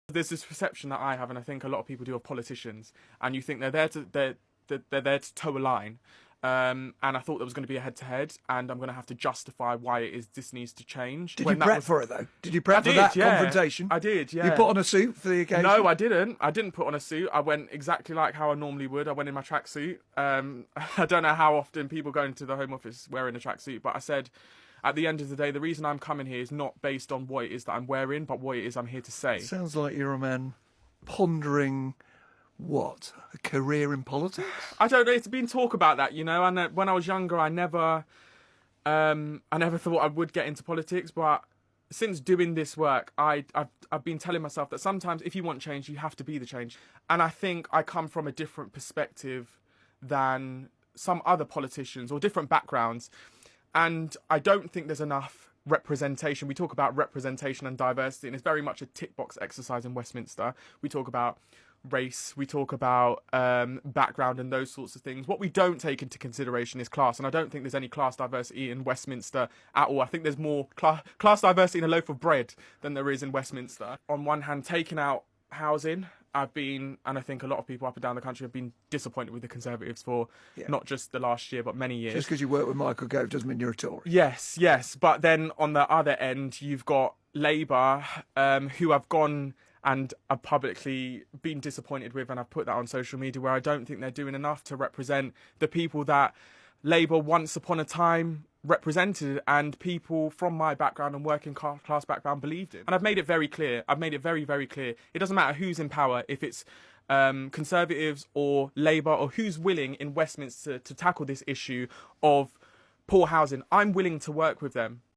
There's this perception that I have, and I think a lot of people do, of politicians, and you think they're there to toe a line. And I thought there was going to be a head-to-head, and I'm going to have to justify why it is this needs to change. Did you prep for it, though? Did you prep for that yeah. confrontation? I did, yeah. You put on a suit for the occasion? No, I didn't. I didn't put on a suit. I went exactly like how I normally would. I went in my tracksuit. I don't know how often people go into the Home Office wearing a tracksuit, but I said, at the end of the day, the reason I'm coming here is not based on what it is that I'm wearing, but what it is I'm here to say. Sounds like you're a man pondering... What? A career in politics? I don't know. It's been talk about that, you know. And when I was younger, I never thought I would get into politics. But since doing this work, I've been telling myself that sometimes, if you want change, you have to be the change. And I think I come from a different perspective than some other politicians or different backgrounds. And I don't think there's enough representation. We talk about representation and diversity, and it's very much a tick box exercise in Westminster. We talk about race, we talk about background and those sorts of things. What we don't take into consideration is class, and I don't think there's any class diversity in Westminster at all. I think there's more class diversity in a loaf of bread than there is in Westminster. On one hand, taking out housing, and I think a lot of people up and down the country have been disappointed with the Conservatives for not just the last year, but many years. Just because you work with Michael Gove doesn't mean you're a Tory. Yes. But then on the other end, you've got Labour, who have gone and I've publicly been disappointed with, and I've put that on social media, where I don't think they're doing enough to represent the people that Labour once upon a time represented, and people from my background and working class background believed in. And I've made it very clear. I've made it very, very clear. It doesn't matter who's in power, if it's Conservatives or Labour, or who's willing in Westminster to tackle this issue of poor housing. I'm willing to work with them.